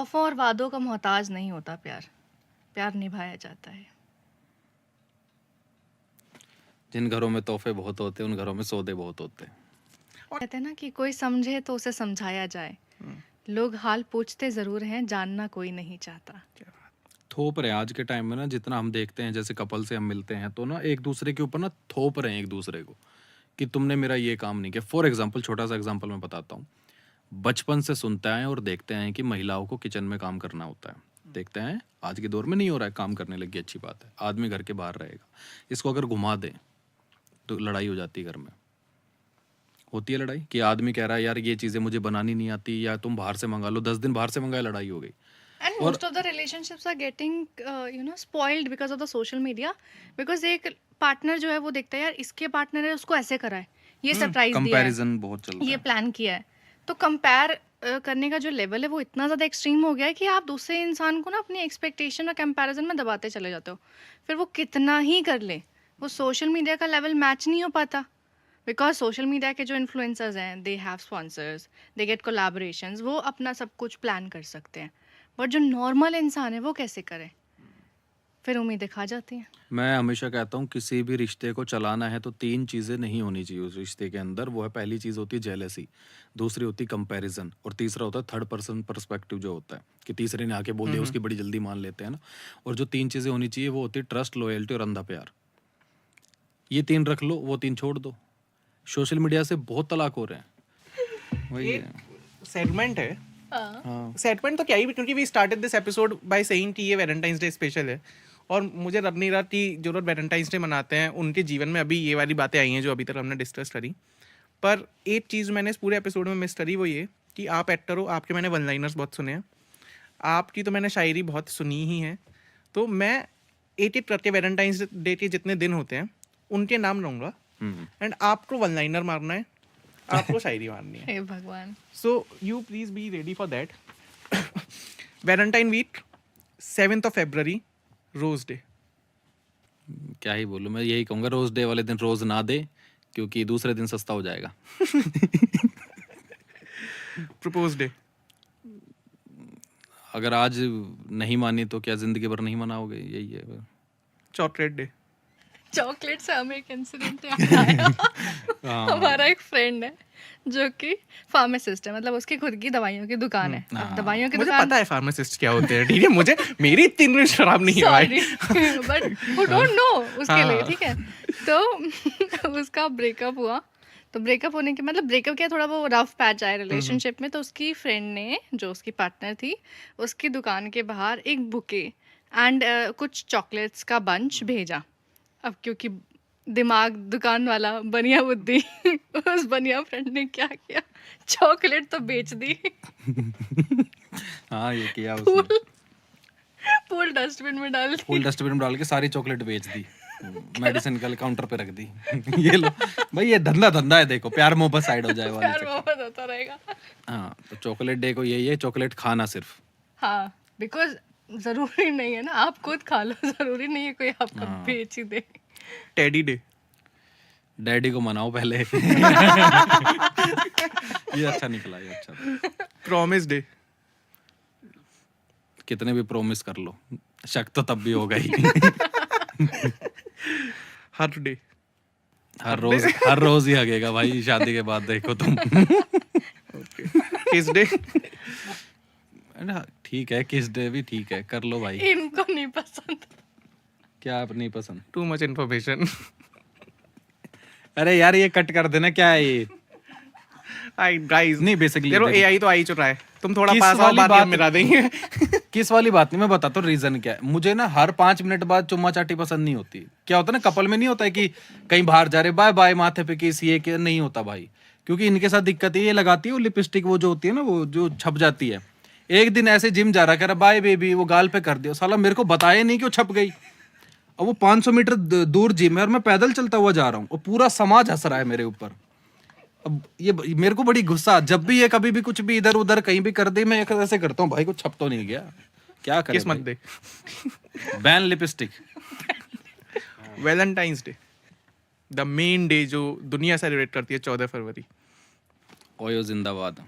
तोहफों और वादों का मोहताज नहीं होता प्यार, प्यार निभाया जाता है। जिन घरों में तोहफे बहुत होते हैं उन घरों में सौदे बहुत होते हैं। कहते हैं ना कि कोई समझे तो उसे समझाया जाए, लोग हाल पूछते जरूर हैं, जानना कोई नहीं चाहता। थोप रहे हैं आज के टाइम में ना, जितना हम देखते हैं जैसे कपल से हम मिलते हैं तो ना एक दूसरे के ऊपर ना थोप रहे हैं एक दूसरे को कि तुमने मेरा ये काम नहीं किया। फॉर एग्जाम्पल, छोटा सा एग्जाम्पल मैं बताता हूँ। बचपन से सुनते आए और देखते हैं कि महिलाओं को किचन में काम करना होता है। देखते हैं आज के दौर में नहीं हो रहा है, काम करने लगी, अच्छी बात है, आदमी घर के बाहर रहेगा। इसको अगर घुमा दें तो लड़ाई हो जाती है घर में। होती है लड़ाई कि आदमी कह रहा है यार ये चीज़ें मुझे बनानी नहीं आती, या तुम बाहर से मंगा लो, 10 दिन बाहर से मंगाए, लड़ाई हो गई। And और most of the relationships are getting spoiled because of the social media, because एक पार्टनर जो है वो देखता है यार इसके पार्टनर है, उसको ऐसे करा है, ये सरप्राइज दिया है, कंपैरिजन बहुत चलता ये है। प्लान किया है। तो कंपेयर करने का जो लेवल है वो इतना ज़्यादा एक्सट्रीम हो गया है कि आप दूसरे इंसान को ना अपनी एक्सपेक्टेशन और कंपैरिजन में दबाते चले जाते हो। फिर वो कितना ही कर ले, वो सोशल मीडिया का लेवल मैच नहीं हो पाता। बिकॉज सोशल मीडिया के जो इन्फ्लुएंसर्स हैं, they have sponsors, they get collaborations, वो अपना सब कुछ प्लान कर सकते हैं। बट जो नॉर्मल इंसान है वो कैसे करे? फिर उम्मीदें खा जाती हैं। मैं हमेशा कहता हूँ किसी भी रिश्ते को चलाना है तो 3 चीज़ें नहीं होनी चाहिए उस रिश्ते के अंदर। वो है, पहली चीज़ होती है जेलसी, दूसरी होती है कंपैरिजन, और तीसरा होता है थर्ड पर्सन पर्सपेक्टिव जो होता है कि तीसरे ने आके बोल दिया उसकी बड़ी जल्दी मान लेते हैं ना। और जो 3 चीज़ें होनी चाहिए वो होती है ट्रस्ट, लॉयल्टी और अंधा प्यार। ये 3 रख लो, वो 3 छोड़ दो। सोशल मीडिया से बहुत तलाक हो रहे हैं। वही है। सेगमेंट है। हाँ, सेगमेंट तो क्या ही, क्योंकि we started this episode by saying कि ये वैलेंटाइंस डे स्पेशल है, और मुझे लग नहीं रहा कि जो लोग वैलेंटाइंस डे मनाते हैं उनके जीवन में अभी ये वाली बातें आई हैं जो अभी तक हमने डिस्कस करी। पर एक चीज़ मैंने इस पूरे एपिसोड में मिस करी, वो ये कि आप एक्टर हो, आपके मैंने वन लाइनर्स बहुत सुने हैं, आपकी तो मैंने शायरी बहुत सुनी ही है। तो मैं एक एक करके वैलेंटाइंस डे के जितने दिन होते हैं उनके नाम लूँगा, एंड आपको वन लाइनर मारना है, आपको शायरी मारनी है। हे भगवान। So you please be ready for that. Valentine week, 7th of February, Rose Day. क्या ही बोलूँ, मैं यही कहूँगा रोज डे वाले दिन रोज ना दे, क्योंकि दूसरे दिन सस्ता हो जाएगा। Propose Day. अगर आज नहीं मानी तो क्या जिंदगी भर नहीं मनाओगे? यही है। Chocolate Day. चॉकलेट से हमें एक इंसिडेंट याद आया। हमारा एक फ्रेंड है जो कि फार्मासिस्ट है, मतलब उसकी खुद की दवाइयों की दुकान है। अब दवाइयों की मुझे दुकान, पता है फार्मासिस्ट क्या होते हैं, ठीक है, मुझे मेरी इतनी इंग्लिश खराब नहीं है भाई। Sorry but who don't know उसके लिए, ठीक है। तो उसका ब्रेकअप हुआ, तो ब्रेकअप होने के मतलब ब्रेकअप क्या, थोड़ा वो रफ पैच आया रिलेशनशिप में। तो उसकी फ्रेंड ने, जो उसकी पार्टनर थी, उसकी दुकान के बाहर एक बुके एंड कुछ चॉकलेट्स का बंच भेजा। अब क्योंकि दिमाग दुकान वाला, बनिया बुद्धि, उस बनिया फ्रेंड ने क्या किया, चॉकलेट तो बेच दी, हाँ, ये किया उसने। फुल डस्टबिन में डाल दी। फुल डस्टबिन में डाल के सारी चॉकलेट बेच दी, मेडिसिन का काउंटर पे रख दी। ये लो भाई, ये धंधा है, देखो प्यार मोहब्बत साइड हो जाए वाली प्यार चक्कर। मोहब्बत होता रहेगा। हाँ, तो चॉकलेट डे को यही है, चॉकलेट खाना सिर्फ। हाँ, बिकॉज जरूरी नहीं है ना आप खुद खा लो, जरूरी नहीं है कोई आपको बेच ही दे। Teddy Day. डैडी को मनाओ पहले। ये अच्छा निकला, ये अच्छा था। Promise Day. कितने भी प्रॉमिस कर लो, शक तो तब भी होगा ही। Hug Day. हर रोज ही हगेगा भाई शादी के बाद, देखो तुम। Kiss Day. ना, ठीक है, किस डे भी ठीक है, कर लो भाई। इनको नहीं पसंद। क्या आप नहीं पसंद? Too much information. अरे यार ये कट कर देना, क्या है ये? Guys, नहीं, बेसिकली चलो AI तो आ ही चुका है, तुम थोड़ा किस पास आओ, वाली बात बात- मिला देंगे। किस वाली बात नहीं, मैं बताता हूँ रीजन क्या है। मुझे ना हर 5 मिनट बाद चुम्मा चाटी पसंद नहीं होती। क्या होता है ना, कपल में नहीं होता है कि कहीं बाहर जा रहे बाय बाय माथे पे किस, ये क्या नहीं होता भाई। क्योंकि इनके साथ दिक्कत ये लगाती है, वो लिपस्टिक वो जो होती है ना, वो जो छप जाती है। एक दिन ऐसे जिम जा रहा, कह रहा बाय बेबी, वो गाल पे कर दिया, साला मेरे को बताया नहीं कि वो छप गई। अब वो 500 मीटर दूर जिम है और मैं पैदल चलता हुआ जा रहा हूँ, और पूरा समाज हंस रहा है मेरे ऊपर। अब ये मेरे को बड़ी गुस्सा, जब भी ये कभी भी कुछ भी इधर उधर कहीं भी कर दे, मैं ऐसे करता हूँ, भाई कुछ छप तो नहीं गया, क्या करे किस मत दे। Ban lipstick. Valentine's Day. The main day जो दुनिया सेलिब्रेट करती है 14 फरवरी। ओयो जिंदाबाद।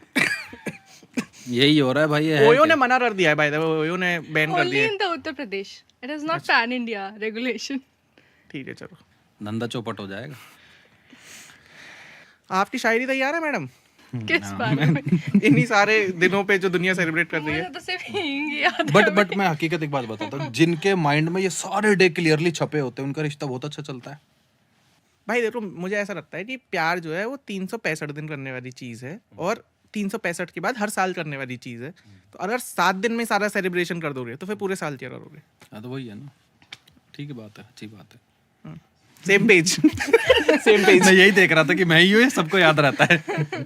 यही हो रहा है भाई, ये है ओयो क्या? ने मना कर दिया है भाई, ओयो ने बैन कर ओनली दिया है। In the Uttar Pradesh, it is not pan India regulation. ठीक है चलो, धंधा चौपट हो जाएगा। आपकी शायरी तैयार है मैडम? किस बारे में? इन्हीं सारे दिनों पे जो दुनिया सेलिब्रेट कर रही मुझे है। तो सिर्फ यही याद है। बट मैं हकीकत एक बात बताता हूँ, जिनके माइंड में ये सारे डे क्लियरली छपे होते हैं, उनका रिश्ता बहुत अच्छा चलता है। भाई देखो, मुझे ऐसा लगता है कि प्यार जो है वो 365 दिन करने वाली चीज है, और 365 के बाद हर साल करने वाली चीज है। तो अगर 7 दिन में सारा सेलिब्रेशन कर दोगे तो फिर पूरे साल क्या करोगे? हाँ तो वही है ना, ठीक है, बात है, अच्छी बात है। Same page same page. मैं यही देख रहा था कि मैं ही हूँ, ये सबको याद रहता है।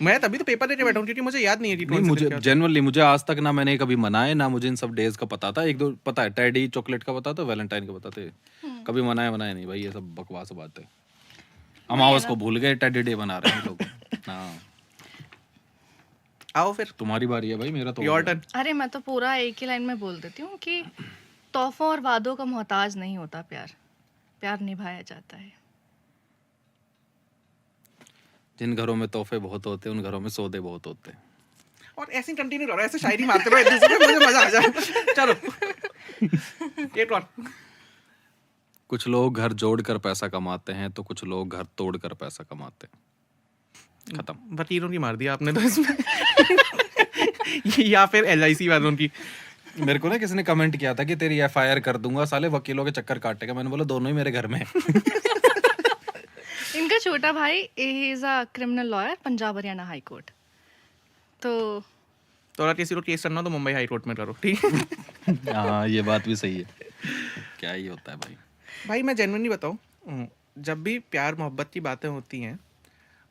मैं तभी तो पेपर देके बैठा हूँ, क्योंकि मुझे याद नहीं है कि नहीं, कौन से दिन मुझे क्या होता है। जेनुअनली मुझे आज तक ना मैंने कभी मनाए, ना मुझे इन सब डेज का पता था। एक दो पता है, टेडी चॉकलेट का पता था, वैलेंटाइन का पता था, कभी मनाया नहीं भाई, ये सब बकवास बात है। अमावस को भूल गए, टेडी डे बना रहे हैं लोग। हाँ, आओ फिर, तुम्हारी बारी है भाई, मेरा तो हो योर गया। टर्न। अरे मैं तो पूरा एक ही लाइन में बोल देती हूँ कि तोहफों और वादों का मोहताज नहीं होता प्यार, प्यार निभाया जाता है। जिन घरों में तोहफे बहुत होते हैं, उन घरों में सौदे बहुत होते हैं। और ऐसे ही कंटिन्यू करो, ऐसे शायरी मारते रहो एक दूसरे पे, मुझे मजा आ जाए। चलो एक और। कुछ लोग घर जोड़ कर पैसा कमाते हैं, तो कुछ लोग घर तोड़ कर पैसा कमाते हैं। खत्म। वकीलों की मार दिया आपने तो इसमें। या फिर LIC वालों की। मेरे को ना किसी ने कमेंट किया था कि तेरी FIR कर दूंगा, साले वकीलों के चक्कर काटेगा। मैंने बोला दोनों ही मेरे घर में है। इनका छोटा भाई is a criminal lawyer, Punjab Haryana high court. तो अगर किसी को केस करना हो तो मुंबई हाई कोर्ट में करो, ठीक? हाँ, ये बात भी सही है। क्या ही होता है भाई। भाई मैं जेन्युइनली बताऊं, जब भी प्यार मोहब्बत की बातें होती हैं,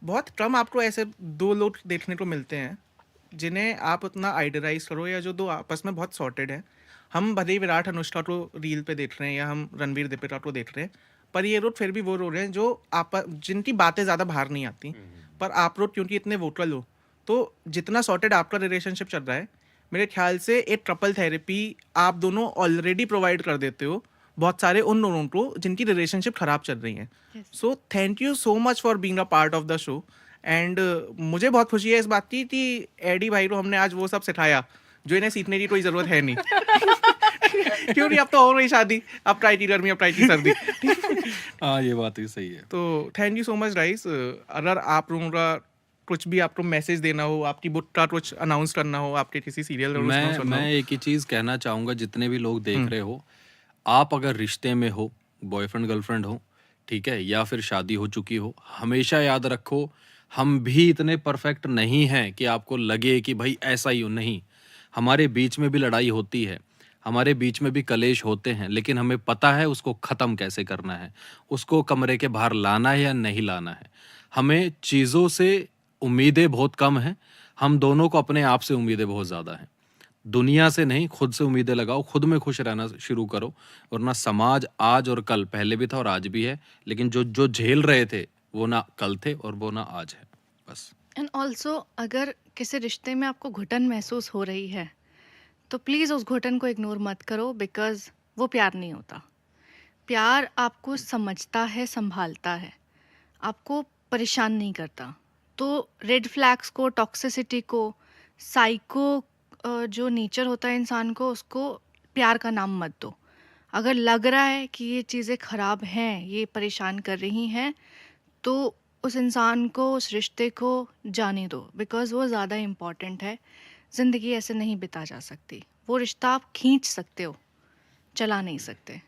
बहुत कम आपको ऐसे दो लोग देखने को मिलते हैं जिन्हें आप उतना आइडियलाइज करो, या जो दो आपस में बहुत सॉर्टेड हैं। हम भले ही विराट अनुष्का को रील पे देख रहे हैं, या हम रणवीर दीपिका को देख रहे हैं, पर ये लोग फिर भी वो लोग हैं जो आप जिनकी बातें ज़्यादा बाहर नहीं आती। पर आप लोग क्योंकि इतने वोकल हो, तो जितना सॉर्टेड आपका रिलेशनशिप चल रहा है, मेरे ख्याल से एक कपल थेरेपी आप दोनों ऑलरेडी प्रोवाइड कर देते हो बहुत सारे उन लोगों को जिनकी रिलेशनशिप खराब चल रही है। So thank you so much for being a part of the show. And मुझे बहुत खुशी है इस बात की कि एडी भाई को हमने आज वो सब सिखाया जो इन्हें सीखने की कोई ज़रूरत है नहीं। क्यों नहीं, अब तो हो रही शादी, अब ट्राई की गर्मी, अब ट्राई की सर्दी। हाँ, ये बात भी सही है। तो thank you so much guys. अगर आप लोगों का कुछ भी आपको मैसेज देना हो, आपकी बुक का कुछ अनाउंस करना हो, आपके किसी सीरियल मैं एक ही चीज कहना चाहूंगा, जितने भी लोग देख रहे हो, आप अगर रिश्ते में हो, बॉयफ्रेंड गर्लफ्रेंड हो, ठीक है, या फिर शादी हो चुकी हो, हमेशा याद रखो, हम भी इतने परफेक्ट नहीं हैं कि आपको लगे कि भाई ऐसा ही हो। नहीं, हमारे बीच में भी लड़ाई होती है, हमारे बीच में भी कलेश होते हैं, लेकिन हमें पता है उसको ख़त्म कैसे करना है, उसको कमरे के बाहर लाना है या नहीं लाना है। हमें चीज़ों से उम्मीदें बहुत कम हैं, हम दोनों को अपने आप से उम्मीदें बहुत ज़्यादा हैं। दुनिया से नहीं, खुद से उम्मीदें लगाओ, खुद में खुश रहना शुरू करो, वरना समाज आज और कल, पहले भी था और आज भी है, लेकिन जो जो झेल रहे थे वो ना कल थे और वो ना आज है। बस। एंड ऑल्सो अगर किसी रिश्ते में आपको घुटन महसूस हो रही है तो प्लीज़ उस घुटन को इग्नोर मत करो, बिकॉज वो प्यार नहीं होता। प्यार आपको समझता है, संभालता है, आपको परेशान नहीं करता। तो रेड फ्लैग्स को, टॉक्सिसिटी को, साइको जो नेचर होता है इंसान को, उसको प्यार का नाम मत दो। अगर लग रहा है कि ये चीज़ें ख़राब हैं, ये परेशान कर रही हैं, तो उस इंसान को, उस रिश्ते को जाने दो, बिकॉज़ वो ज़्यादा इम्पॉर्टेंट है। ज़िंदगी ऐसे नहीं बिता जा सकती। वो रिश्ता आप खींच सकते हो, चला नहीं सकते।